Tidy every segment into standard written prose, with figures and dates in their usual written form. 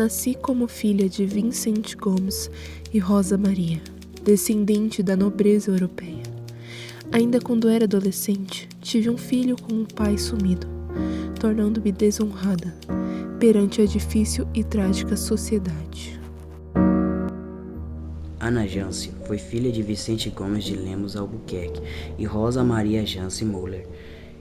Nasci como filha de Vicente Gomes e Rosa Maria, descendente da nobreza europeia. Ainda quando era adolescente, tive um filho com um pai sumido, tornando-me desonrada perante a difícil e trágica sociedade. Ana Jance foi filha de Vicente Gomes de Lemos Albuquerque e Rosa Maria Jance Muller,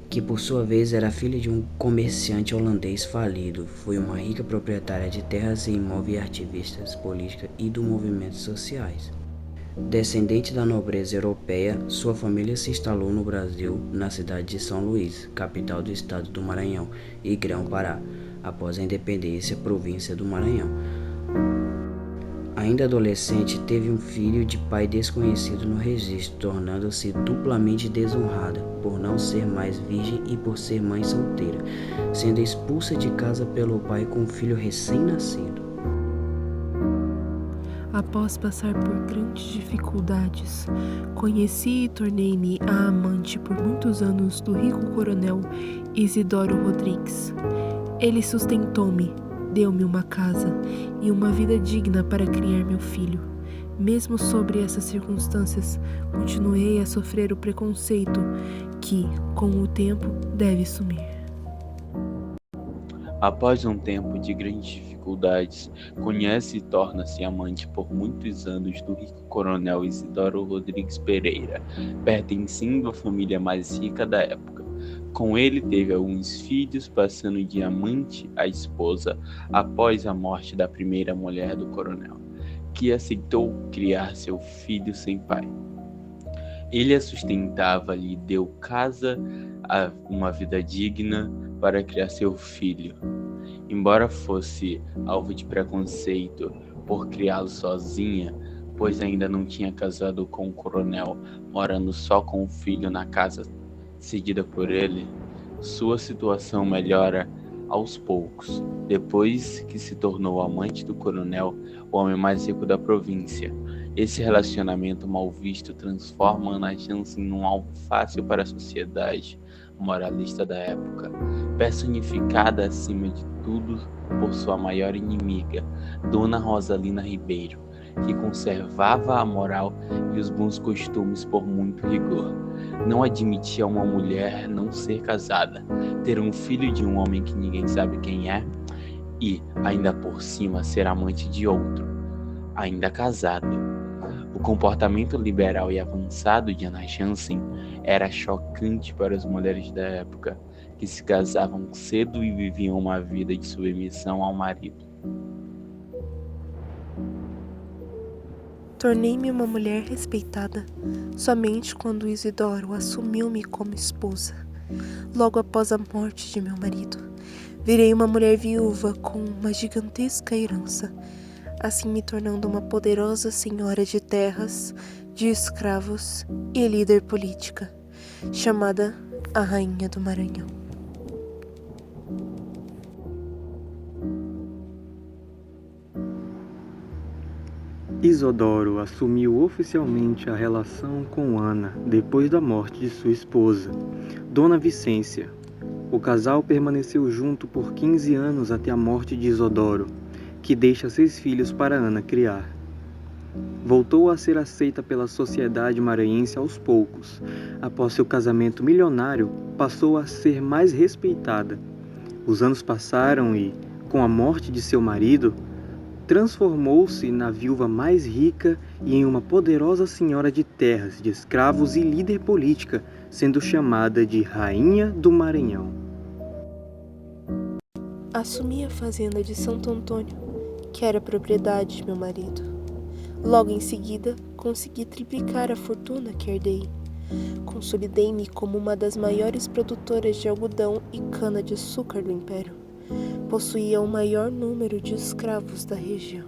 que por sua vez era filha de um comerciante holandês falido. Foi uma rica proprietária de terras e imóveis e ativista política e dos movimentos sociais. Descendente da nobreza europeia, sua família se instalou no Brasil, na cidade de São Luís, capital do estado do Maranhão e Grão-Pará, após a independência província do Maranhão. Ainda adolescente, teve um filho de pai desconhecido no registro, tornando-se duplamente desonrada por não ser mais virgem e por ser mãe solteira, sendo expulsa de casa pelo pai com um filho recém-nascido. Após passar por grandes dificuldades, conheci e tornei-me a amante por muitos anos do rico coronel Isidoro Rodrigues. Ele sustentou-me, deu-me uma casa e uma vida digna para criar meu filho. Mesmo sobre essas circunstâncias, continuei a sofrer o preconceito que, com o tempo, deve sumir. Após um tempo de grandes dificuldades, conhece e torna-se amante por muitos anos do rico coronel Isidoro Rodrigues Pereira, pertencendo à família mais rica da época. Com ele teve alguns filhos, passando de amante a esposa após a morte da primeira mulher do coronel, que aceitou criar seu filho sem pai. Ele a sustentava, lhe deu casa, uma vida digna para criar seu filho. Embora fosse alvo de preconceito por criá-lo sozinha, pois ainda não tinha casado com o coronel, morando só com o filho na casa cedida por ele, sua situação melhora aos poucos, depois que se tornou amante do coronel, o homem mais rico da província. Esse relacionamento mal visto transforma Ana Jance em um alvo fácil para a sociedade moralista da época, personificada acima de tudo por sua maior inimiga, Dona Rosalina Ribeiro, que conservava a moral e os bons costumes por muito rigor. Não admitia uma mulher não ser casada, ter um filho de um homem que ninguém sabe quem é e, ainda por cima, ser amante de outro, ainda casado. O comportamento liberal e avançado de Ana Jance era chocante para as mulheres da época, que se casavam cedo e viviam uma vida de submissão ao marido. Tornei-me uma mulher respeitada somente quando Isidoro assumiu-me como esposa. Logo após a morte de meu marido, virei uma mulher viúva com uma gigantesca herança, assim me tornando uma poderosa senhora de terras, de escravos e líder política, chamada a Rainha do Maranhão. Isidoro assumiu oficialmente a relação com Ana depois da morte de sua esposa, Dona Vicência. O casal permaneceu junto por 15 anos até a morte de Isidoro, que deixa 6 filhos para Ana criar. Voltou a ser aceita pela sociedade maranhense aos poucos. Após seu casamento milionário, passou a ser mais respeitada. Os anos passaram e, com a morte de seu marido, transformou-se na viúva mais rica e em uma poderosa senhora de terras, de escravos e líder política, sendo chamada de Rainha do Maranhão. Assumi a fazenda de Santo Antônio, que era propriedade de meu marido. Logo em seguida, consegui triplicar a fortuna que herdei. Consolidei-me como uma das maiores produtoras de algodão e cana-de-açúcar do Império. Possuía o maior número de escravos da região.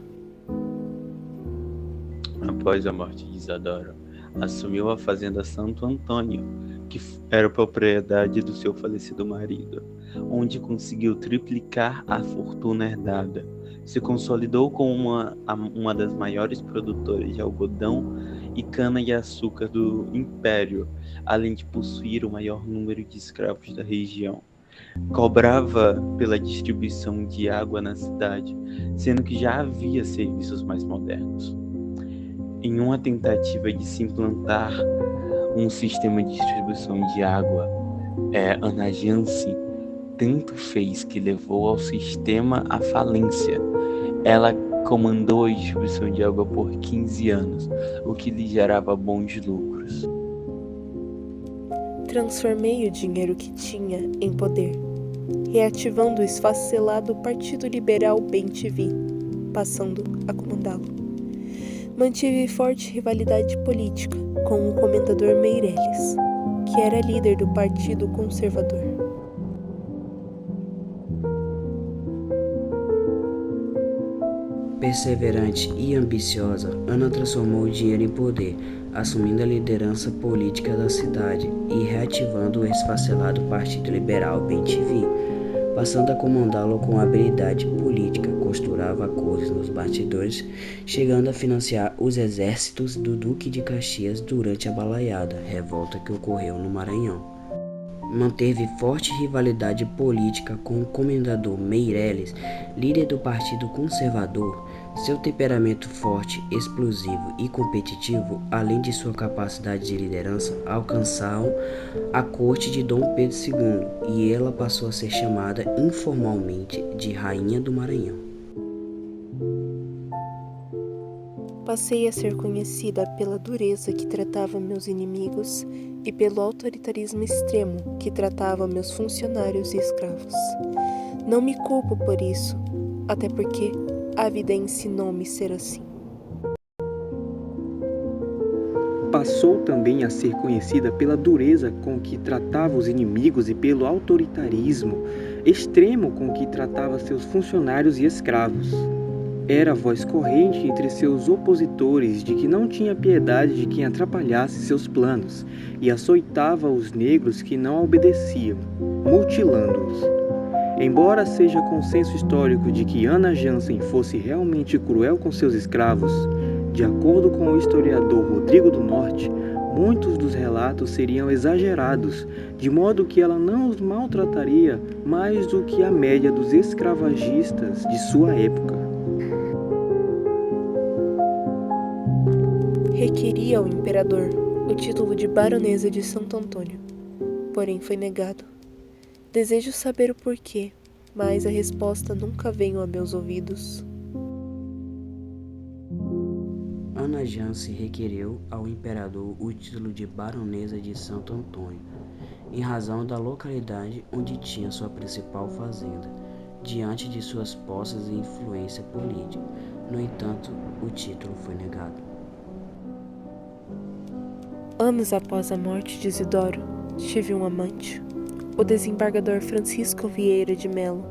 Após a morte de Isidoro, assumiu a fazenda Santo Antônio, que era propriedade do seu falecido marido, onde conseguiu triplicar a fortuna herdada. Se consolidou como uma das maiores produtoras de algodão e cana-de-açúcar do Império, além de possuir o maior número de escravos da região. Cobrava pela distribuição de água na cidade, sendo que já havia serviços mais modernos. Em uma tentativa de se implantar um sistema de distribuição de água, Ana Jansen tanto fez que levou ao sistema à falência. Ela comandou a distribuição de água por 15 anos, o que lhe gerava bons lucros. Transformei o dinheiro que tinha em poder, reativando o esfacelado Partido Liberal Bem-TV, passando a comandá-lo. Mantive forte rivalidade política com o comendador Meirelles, que era líder do Partido Conservador. Perseverante e ambiciosa, Ana transformou o dinheiro em poder, assumindo a liderança política da cidade e reativando o esfacelado Partido Liberal Bem-TV, passando a comandá-lo com habilidade política, costurava acordos nos bastidores, chegando a financiar os exércitos do Duque de Caxias durante a Balaiada, revolta que ocorreu no Maranhão. Manteve forte rivalidade política com o comendador Meirelles, líder do Partido Conservador. Seu temperamento forte, explosivo e competitivo, além de sua capacidade de liderança, alcançaram a corte de Dom Pedro II e ela passou a ser chamada informalmente de Rainha do Maranhão. Passei a ser conhecida pela dureza que tratava meus inimigos e pelo autoritarismo extremo que tratava meus funcionários e escravos. Não me culpo por isso, até porque a vida ensinou-me ser assim. Passou também a ser conhecida pela dureza com que tratava os inimigos e pelo autoritarismo extremo com que tratava seus funcionários e escravos. Era a voz corrente entre seus opositores de que não tinha piedade de quem atrapalhasse seus planos e açoitava os negros que não obedeciam, mutilando-os. Embora seja consenso histórico de que Ana Jansen fosse realmente cruel com seus escravos, de acordo com o historiador Rodrigo do Norte, muitos dos relatos seriam exagerados, de modo que ela não os maltrataria mais do que a média dos escravagistas de sua época. Requeria ao imperador o título de baronesa de Santo Antônio, porém foi negado. Desejo saber o porquê, mas a resposta nunca veio a meus ouvidos. Ana Jansen requereu ao imperador o título de baronesa de Santo Antônio, em razão da localidade onde tinha sua principal fazenda, diante de suas posses e influência política. No entanto, o título foi negado. Anos após a morte de Isidoro, tive um amante, o desembargador Francisco Vieira de Melo,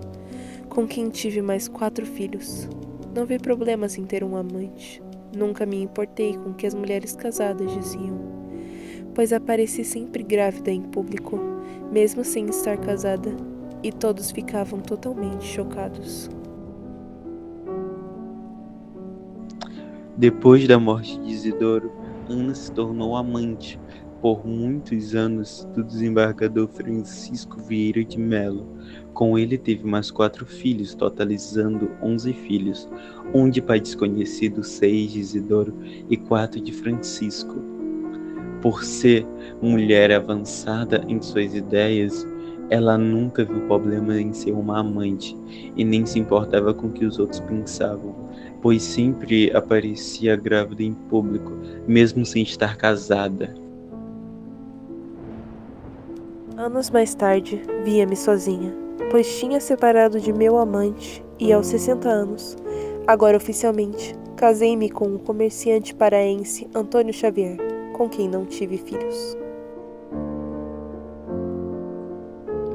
com quem tive mais 4 filhos. Não vi problemas em ter um amante. Nunca me importei com o que as mulheres casadas diziam, pois apareci sempre grávida em público, mesmo sem estar casada, e todos ficavam totalmente chocados. Depois da morte de Isidoro, Ana se tornou amante por muitos anos do desembargador Francisco Vieira de Melo. Com ele teve mais 4 filhos, totalizando 11 filhos, um de pai desconhecido, 6 de Isidoro e 4 de Francisco. Por ser mulher avançada em suas ideias, ela nunca viu problema em ser uma amante e nem se importava com o que os outros pensavam, pois sempre aparecia grávida em público, mesmo sem estar casada. Anos mais tarde, via-me sozinha, pois tinha separado de meu amante e aos 60 anos, agora oficialmente, casei-me com o comerciante paraense Antônio Xavier, com quem não tive filhos.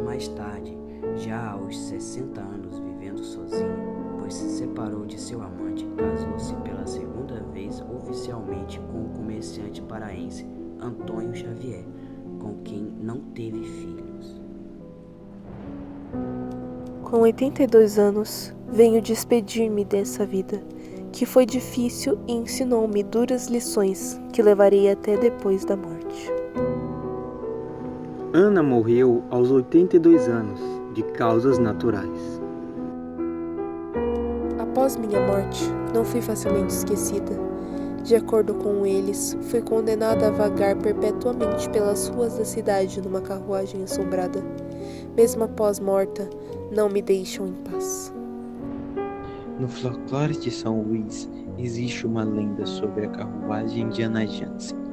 Mais tarde, já aos 60 anos vivendo sozinha, pois se separou de seu amante, casou-se pela segunda vez oficialmente com o comerciante paraense Antônio Xavier, com quem não teve filhos. Com 82 anos, venho despedir-me dessa vida, que foi difícil e ensinou-me duras lições que levarei até depois da morte. Ana morreu aos 82 anos. de causas naturais. Após minha morte, não fui facilmente esquecida. De acordo com eles, fui condenada a vagar perpetuamente pelas ruas da cidade numa carruagem assombrada. Mesmo após morta, não me deixam em paz. No folclore de São Luís, existe uma lenda sobre a carruagem de Ana Jansen.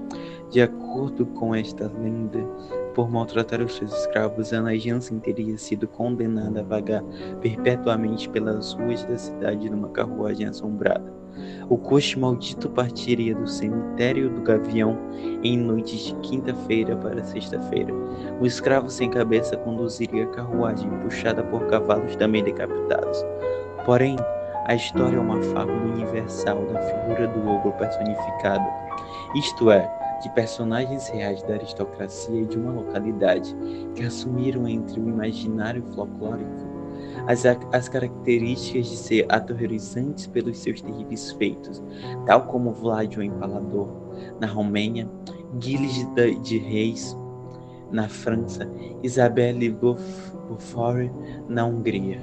De acordo com esta lenda, por maltratar os seus escravos, Ana Jansen teria sido condenada a vagar perpetuamente pelas ruas da cidade numa carruagem assombrada. O coche maldito partiria do cemitério do Gavião em noites de quinta-feira para sexta-feira. O escravo sem cabeça conduziria a carruagem puxada por cavalos também decapitados. Porém, a história é uma fábula universal da figura do ogro personificado, isto é, de personagens reais da aristocracia e de uma localidade, que assumiram entre o imaginário folclórico as características de ser aterrorizantes pelos seus terríveis feitos, tal como Vlad o Empalador, na Romênia, Gilles de Reis, na França, Isabelle Beaufort, na Hungria.